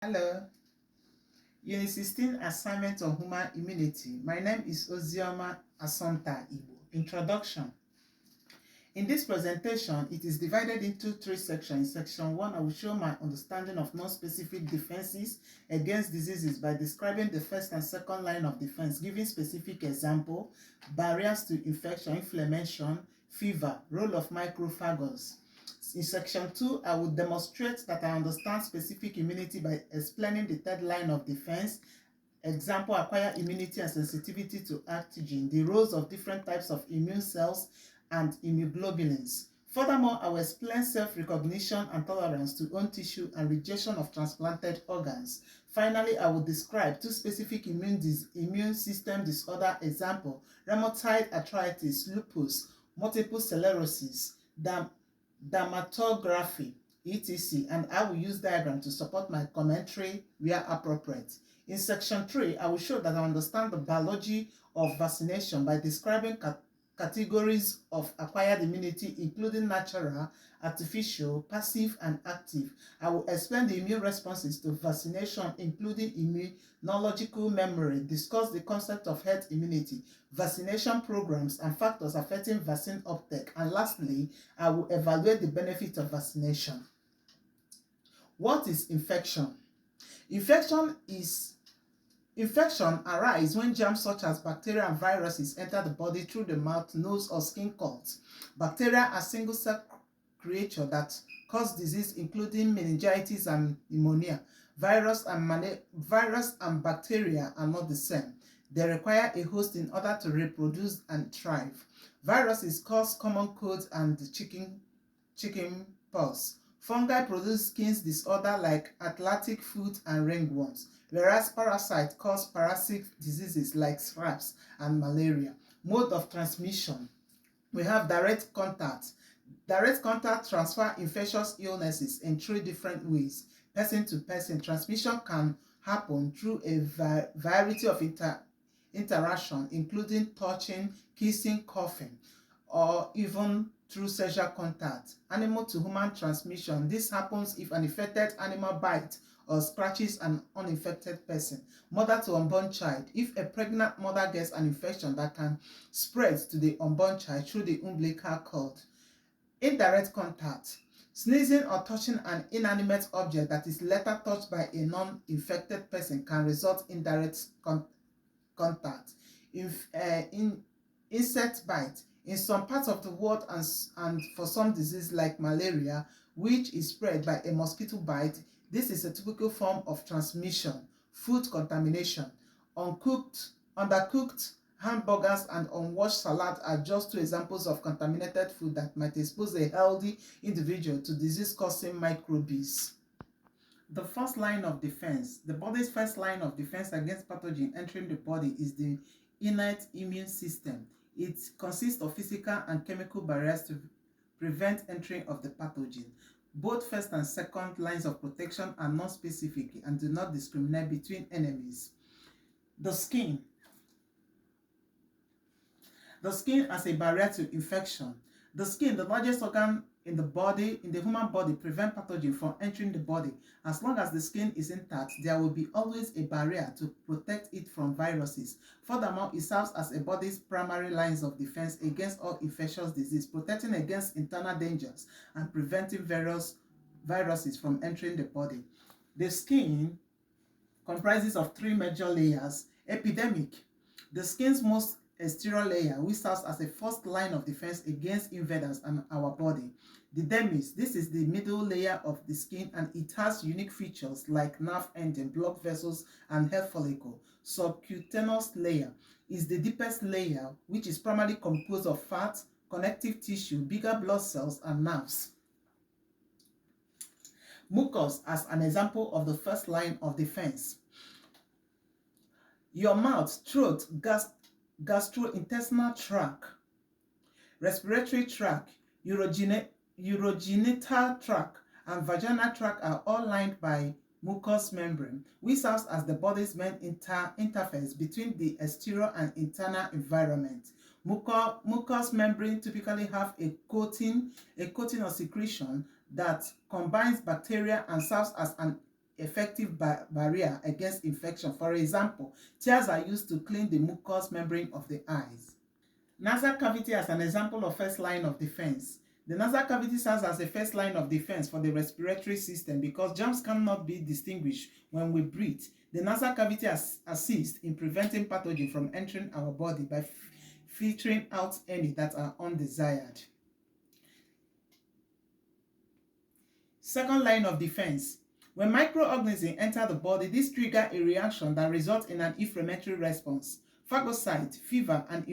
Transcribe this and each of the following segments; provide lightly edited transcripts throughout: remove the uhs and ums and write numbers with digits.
Hello, Unit 16 Assignment on Human Immunity. My name is Ozioma Asomta Igbo. Introduction. In this presentation, it is divided into three sections. In Section 1, I will show my understanding of non-specific defenses against diseases by describing the first and second line of defense, giving specific example, barriers to infection, inflammation, fever, role of macrophages. In Section 2, I will demonstrate that I understand specific immunity by explaining the third line of defense, example, acquired immunity and sensitivity to antigen, the roles of different types of immune cells and immunoglobulins. Furthermore, I will explain self-recognition and tolerance to own tissue and rejection of transplanted organs. Finally, I will describe two specific immune system disorder example, rheumatoid arthritis, lupus, multiple sclerosis, dermatography, etc. And I will use diagram to support my commentary where appropriate. In Section 3, I will show that I understand the biology of vaccination by describing categories of acquired immunity, including natural, artificial, passive, and active. I will explain the immune responses to vaccination, including immunological memory, discuss the concept of herd immunity, vaccination programs, and factors affecting vaccine uptake. And lastly, I will evaluate the benefit of vaccination. What is infection? Infection arises when germs such as bacteria and viruses enter the body through the mouth, nose, or skin contact. Bacteria are single-cell creatures that cause disease, including meningitis and pneumonia. Virus and bacteria are not the same. They require a host in order to reproduce and thrive. Viruses cause common colds and chicken pox. Fungi produce skin disorder like atlantic foot and ringworms, whereas parasites cause parasitic diseases like streps and malaria. Mode of transmission. We have direct contact. Direct contact transfer infectious illnesses in three different ways. Person to person. Transmission can happen through a variety of interaction, including touching, kissing, coughing, or even through sexual contact. Animal to human transmission. This happens if an infected animal bites or scratches an uninfected person. Mother to unborn child. If a pregnant mother gets an infection that can spread to the unborn child through the umbilical cord. Indirect contact. Sneezing or touching an inanimate object that is later touched by a non-infected person can result in direct contact. Insect bite. In some parts of the world and for some disease like malaria, which is spread by a mosquito bite, this is a typical form of transmission. Food contamination. Undercooked hamburgers and unwashed salad are just two examples of contaminated food that might expose a healthy individual to disease-causing microbes. The first line of defense. The body's first line of defense against pathogen entering the body is the innate immune system. It consists of physical and chemical barriers to prevent entry of the pathogen. Both first and second lines of protection are non-specific and do not discriminate between enemies. The skin. The skin as a barrier to infection. The skin, the largest organ in the human body, prevents pathogen from entering the body. As long as the skin is intact, there will be always a barrier to protect it from viruses. Furthermore, it serves as a body's primary lines of defense against all infectious disease, protecting against internal dangers and preventing viruses from entering the body. The skin comprises of three major layers. Epidermic, the skin's most exterior layer, which serves as a first line of defense against invaders and our body. The dermis, this is the middle layer of the skin and it has unique features like nerve ending, blood vessels, and hair follicle. Subcutaneous layer is the deepest layer, which is primarily composed of fat, connective tissue, bigger blood cells, and nerves. Mucus as an example of the first line of defense. Your mouth, throat, gastrointestinal tract, respiratory tract, urogenital tract, and vaginal tract are all lined by mucous membrane, which serves as the body's main interface between the exterior and internal environment. Mucous membrane typically have a coating or secretion that combines bacteria and serves as effective barrier against infection. For example, tears are used to clean the mucous membrane of the eyes. Nasal cavity as an example of first line of defense. The nasal cavity serves as a first line of defense for the respiratory system because germs cannot be distinguished when we breathe. The nasal cavity assists in preventing pathogen from entering our body by filtering out any that are undesired. Second line of defense. When microorganisms enter the body, this triggers a reaction that results in an inflammatory response. Phagocyte, fever, and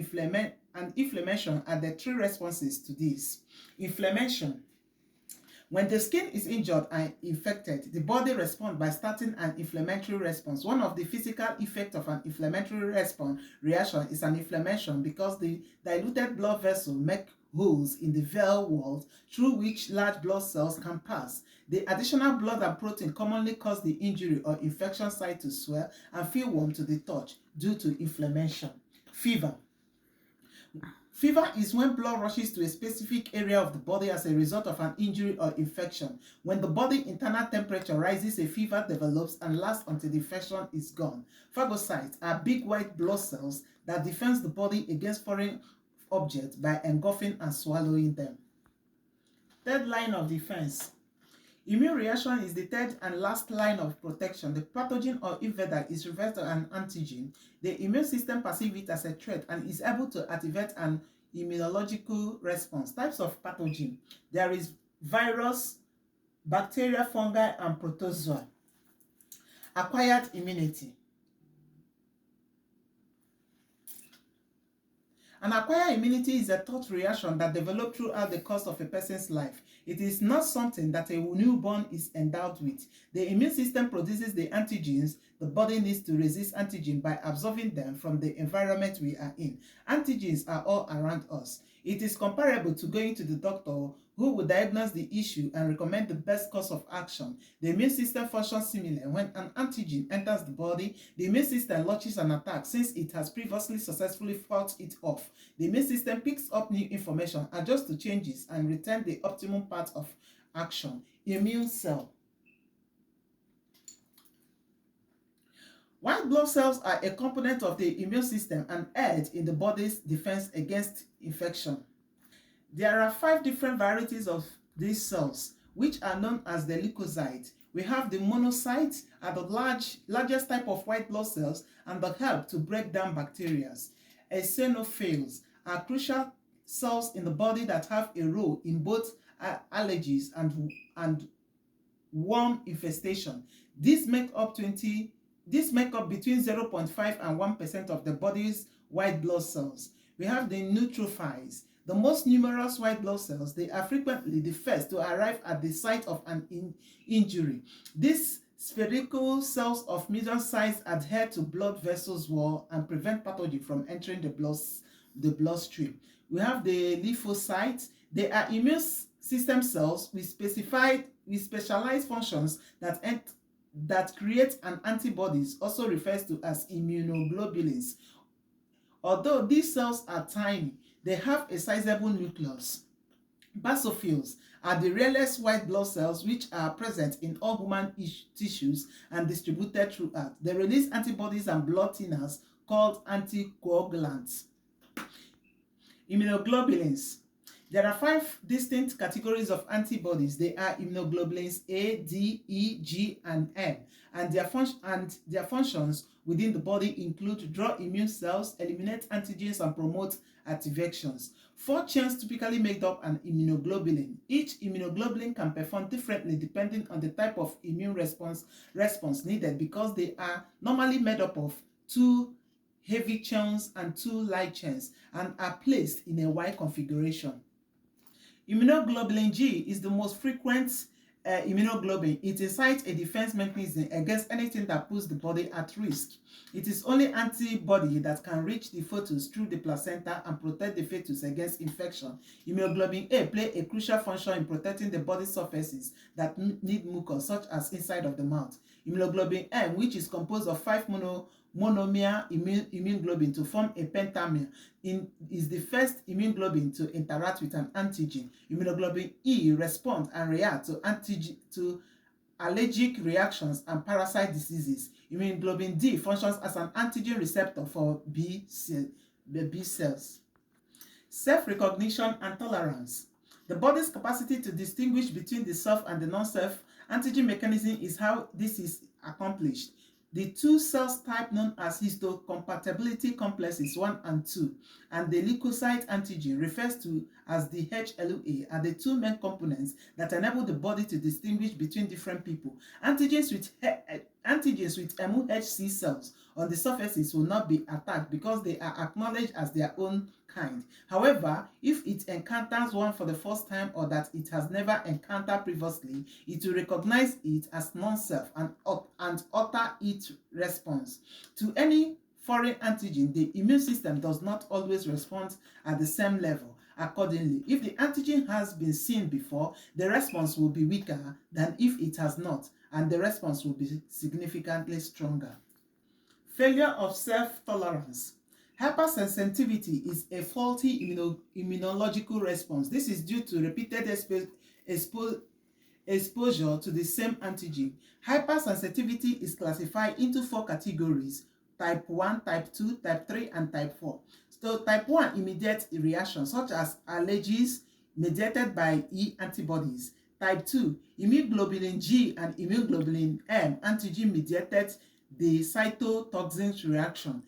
inflammation are the three responses to this. Inflammation. When the skin is injured and infected, the body responds by starting an inflammatory response. One of the physical effects of an inflammatory reaction is an inflammation because the diluted blood vessels make holes in the veil walls through which large blood cells can pass. The additional blood and protein commonly cause the injury or infection site to swell and feel warm to the touch due to inflammation. Fever. Fever is when blood rushes to a specific area of the body as a result of an injury or infection. When the body internal temperature rises, a fever develops and lasts until the infection is gone. Phagocytes are big white blood cells that defend the body against foreign objects by engulfing and swallowing them. Third line of defense. Immune reaction is the third and last line of protection. The pathogen or invader is referred to an antigen. The immune system perceives it as a threat and is able to activate an immunological response. Types of pathogen. There is virus, bacteria, fungi, and protozoa. Acquired immunity. An acquired immunity is a thought reaction that develops throughout the course of a person's life. It is not something that a newborn is endowed with. The immune system produces the antigens the body needs to resist antigen by absorbing them from the environment we are in. Antigens are all around us. It is comparable to going to the doctor who will diagnose the issue and recommend the best course of action. The immune system functions similarly. When an antigen enters the body, the immune system launches an attack since it has previously successfully fought it off. The immune system picks up new information, adjusts to changes, and returns the optimum part of action. Immune cell. White blood cells are a component of the immune system and aid in the body's defense against infection. There are 5 different varieties of these cells, which are known as the leukocytes. We have the monocytes, are the largest type of white blood cells and that help to break down bacteria. Eosinophils are crucial cells in the body that have a role in both allergies and worm infestation. These make up between 0.5 and 1% of the body's white blood cells. We have the neutrophils, the most numerous white blood cells. They are frequently the first to arrive at the site of an injury. These spherical cells of medium size adhere to blood vessels wall and prevent pathogen from entering the bloodstream. We have the lymphocytes. They are immune system cells with specialized functions that create an antibodies, also refers to as immunoglobulins. Although these cells are tiny, they have a sizable nucleus. Basophils are the rarest white blood cells which are present in all human tissues and distributed throughout. They release antibodies and blood thinners called anticoagulants. Immunoglobulins. There are 5 distinct categories of antibodies. They are immunoglobulins A, D, E, G, and M, and their functions within the body include draw immune cells, eliminate antigens, and promote activations. 4 chains typically make up an immunoglobulin. Each immunoglobulin can perform differently depending on the type of immune response needed because they are normally made up of 2 heavy chains and 2 light chains and are placed in a Y configuration. Immunoglobulin G is the most frequent immunoglobulin. It incites a defense mechanism against anything that puts the body at risk. It is only antibody that can reach the fetus through the placenta and protect the fetus against infection. Immunoglobulin A play a crucial function in protecting the body surfaces that need mucus, such as inside of the mouth. Immunoglobulin M, which is composed of 5 monomer immune globulin to form a pentamer, is the first immune globulin to interact with an antigen. Immunoglobulin E responds and reacts to allergic reactions, and parasite diseases. Immunoglobulin D functions as an antigen receptor for the B cells. Self-recognition and tolerance. The body's capacity to distinguish between the self and the non-self antigen mechanism is how this is accomplished. The two cells type known as histocompatibility complexes 1 and 2 and the leukocyte antigen refers to as the HLA are the two main components that enable the body to distinguish between different people. Antigens with MUHC cells on the surfaces will not be attacked because they are acknowledged as their own kind. However, if it encounters one for the first time or that it has never encountered previously, it will recognize it as non-self and alter its response. To any foreign antigen, the immune system does not always respond at the same level. Accordingly, if the antigen has been seen before, the response will be weaker than if it has not, and the response will be significantly stronger. Failure of self-tolerance. Hypersensitivity is a faulty immunological response. This is due to repeated exposure to the same antigen. Hypersensitivity is classified into 4 categories: type 1, type 2, type 3, and type 4. So type 1 immediate reactions such as allergies mediated by E antibodies. Type 2 immunoglobulin G and immunoglobulin M antigen mediated the cytotoxins reaction.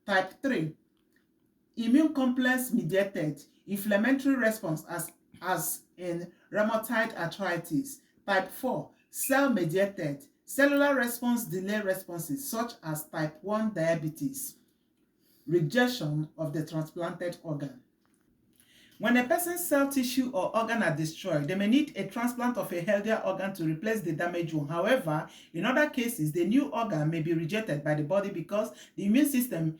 Type 3 immune complex mediated inflammatory response as in rheumatoid arthritis. Type 4 cell mediated cellular response delay responses such as type 1 diabetes. Rejection of the transplanted organ. When a person's cell tissue or organ are destroyed, they may need a transplant of a healthier organ to replace the damaged one. However, in other cases, the new organ may be rejected by the body because the immune system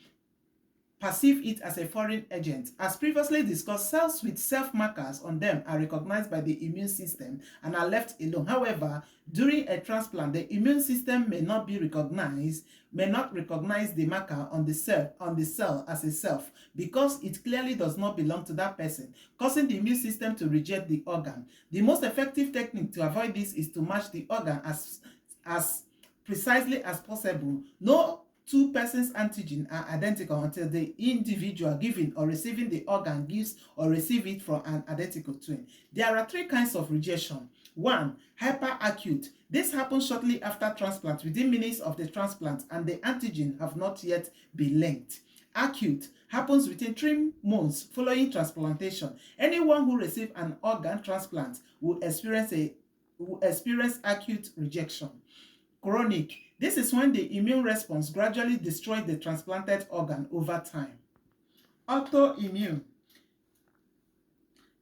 perceive it as a foreign agent. As previously discussed, cells with self-markers on them are recognized by the immune system and are left alone. However, during a transplant, the immune system may not recognize the marker on the cell as a self because it clearly does not belong to that person, causing the immune system to reject the organ. The most effective technique to avoid this is to match the organ as precisely as possible. No two persons' antigen are identical until the individual giving or receiving the organ gives or receives it from an identical twin. There are 3 kinds of rejection. 1. Hyperacute. This happens shortly after transplant, within minutes of the transplant, and the antigen have not yet been linked. Acute happens within 3 months following transplantation. Anyone who receives an organ transplant will experience acute rejection. Chronic. This is when the immune response gradually destroys the transplanted organ over time. Autoimmune.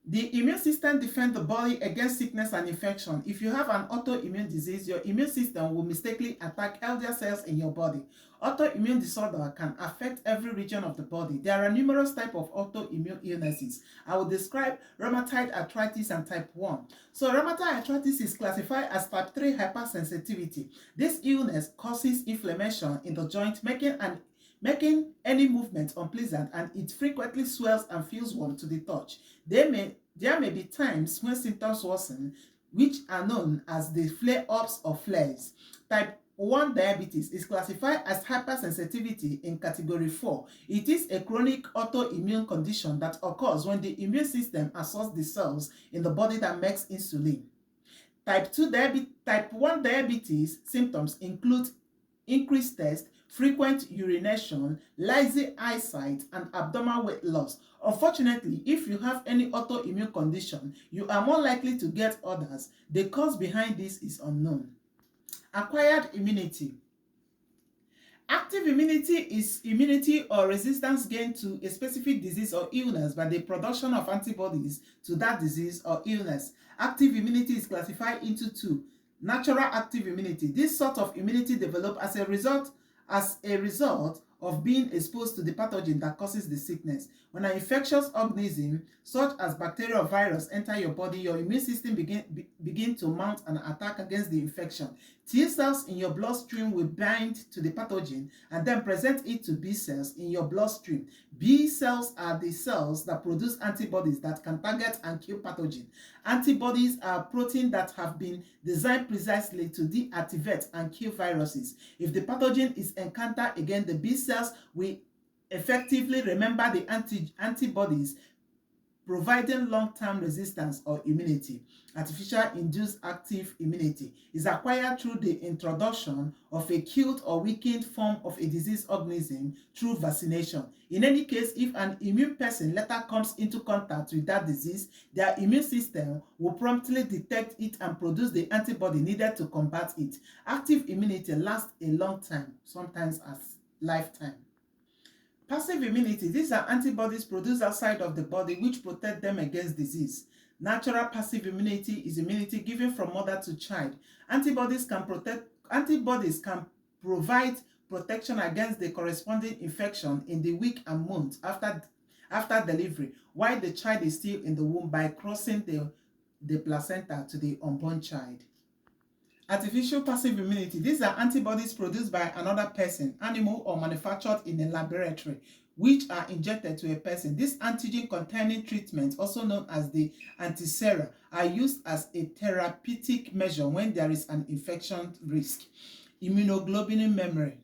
The immune system defends the body against sickness and infection. If you have an autoimmune disease, your immune system will mistakenly attack healthier cells in your body. Autoimmune disorder can affect every region of the body. There are numerous types of autoimmune illnesses. I will describe rheumatoid arthritis and type 1. So rheumatoid arthritis is classified as type 3 hypersensitivity. This illness causes inflammation in the joint, making any movement unpleasant, and it frequently swells and feels warm to the touch. There may be times when symptoms worsen, which are known as the flare-ups or flares. Type 1 diabetes is classified as hypersensitivity in category 4. It is a chronic autoimmune condition that occurs when the immune system assaults the cells in the body that makes insulin. Type 1 diabetes symptoms include increased thirst, frequent urination, lazy eyesight, and abdominal weight loss. Unfortunately, if you have any autoimmune condition, you are more likely to get others. The cause behind this is unknown. Acquired immunity. Active immunity is immunity or resistance gained to a specific disease or illness by the production of antibodies to that disease or illness. Active immunity is classified into 2. Natural active immunity. This sort of immunity develops as a result of being exposed to the pathogen that causes the sickness. When an infectious organism, such as bacteria or virus, enter your body, your immune system begin to mount an attack against the infection. T cells in your bloodstream will bind to the pathogen and then present it to B cells in your bloodstream. B cells are the cells that produce antibodies that can target and kill pathogen. Antibodies are proteins that have been designed precisely to deactivate and kill viruses. If the pathogen is encountered again, the B cells will effectively remember the antibodies, providing long-term resistance or immunity. Artificial induced active immunity is acquired through the introduction of a killed or weakened form of a disease organism through vaccination. In any case, if an immune person later comes into contact with that disease, their immune system will promptly detect it and produce the antibody needed to combat it. Active immunity lasts a long time, sometimes as lifetime. Passive immunity, these are antibodies produced outside of the body which protect them against disease. Natural passive immunity is immunity given from mother to child. Antibodies can provide protection against the corresponding infection in the week and month after delivery, while the child is still in the womb, by crossing the placenta to the unborn child. Artificial passive immunity. These are antibodies produced by another person, animal, or manufactured in a laboratory, which are injected to a person. This antigen-containing treatment, also known as the antisera, are used as a therapeutic measure when there is an infection risk. Immunoglobulin memory.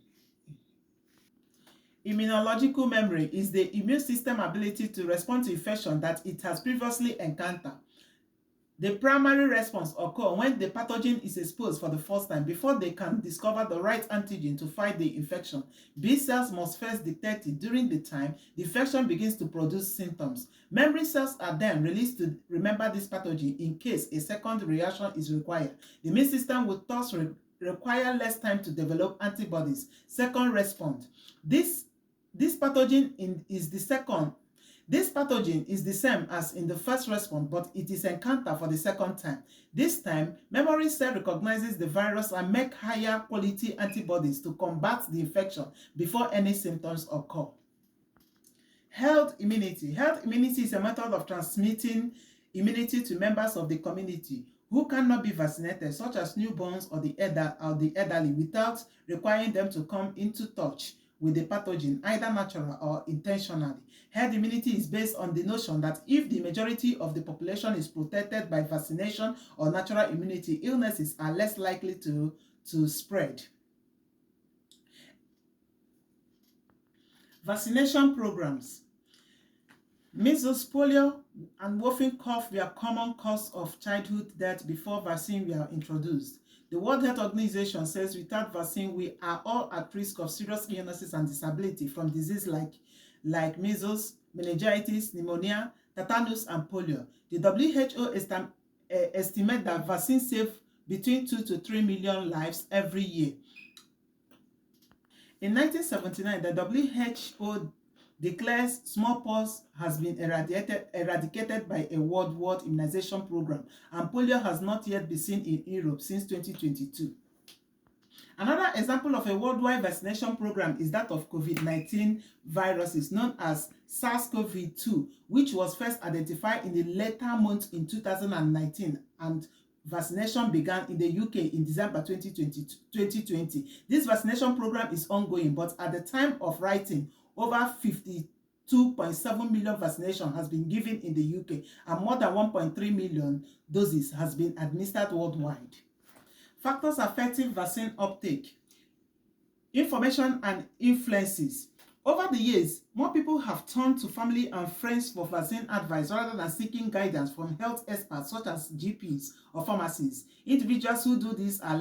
Immunological memory is the immune system ability to respond to infection that it has previously encountered. The primary response occurs when the pathogen is exposed for the first time. Before they can discover the right antigen to fight the infection, B cells must first detect it. During the time the infection begins to produce symptoms, memory cells are then released to remember this pathogen in case a second reaction is required. The immune system will thus require less time to develop antibodies. Second response. This pathogen is the same as in the first response, but it is encountered for the second time. This time, memory cell recognizes the virus and make higher quality antibodies to combat the infection before any symptoms occur. Herd immunity. Herd immunity is a method of transmitting immunity to members of the community who cannot be vaccinated, such as newborns or the elderly, without requiring them to come into touch with the pathogen, either natural or intentionally. Herd immunity is based on the notion that if the majority of the population is protected by vaccination or natural immunity, illnesses are less likely to spread. Vaccination programs. Measles, polio, and whooping cough were common cause of childhood death before vaccines were introduced. The World Health Organization says without vaccine, we are all at risk of serious illnesses and disability from diseases like measles, meningitis, pneumonia, tetanus, and polio. The WHO estimates that vaccines save between 2 to 3 million lives every year. In 1979, the WHO declares smallpox has been eradicated by a worldwide immunization program, and polio has not yet been seen in Europe since 2022. Another example of a worldwide vaccination program is that of COVID-19 viruses known as SARS-CoV-2, which was first identified in the later months in 2019, and vaccination began in the UK in December 2020. This vaccination program is ongoing, but at the time of writing, over 52.7 million vaccinations has been given in the UK, and more than 1.3 million doses has been administered worldwide. Factors affecting vaccine uptake. Information and influences. Over the years, more people have turned to family and friends for vaccine advice rather than seeking guidance from health experts such as GPs or pharmacists. Individuals who do this are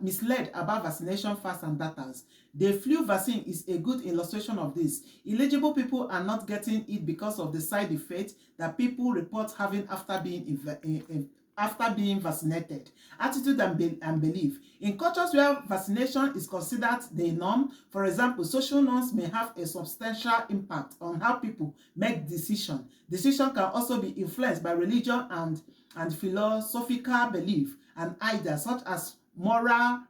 misled about vaccination facts and data. The flu vaccine is a good illustration of this. Eligible people are not getting it because of the side effects that people report having after being vaccinated. Attitude and belief. In cultures where vaccination is considered the norm, for example, social norms may have a substantial impact on how people make decisions. Decisions can also be influenced by religion and philosophical belief and ideas such as moral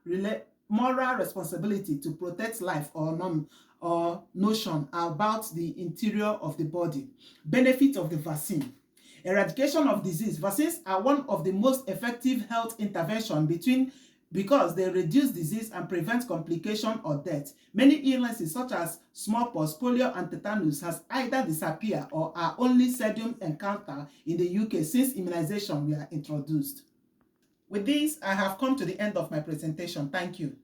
moral responsibility to protect life or notion about the interior of the body. Benefit of the vaccine. Eradication of disease. Vaccines are one of the most effective health interventions because they reduce disease and prevent complication or death. Many illnesses such as smallpox, polio, and tetanus has either disappeared or are only seldom encountered in the UK since immunization were introduced. With this, I have come to the end of my presentation. Thank you.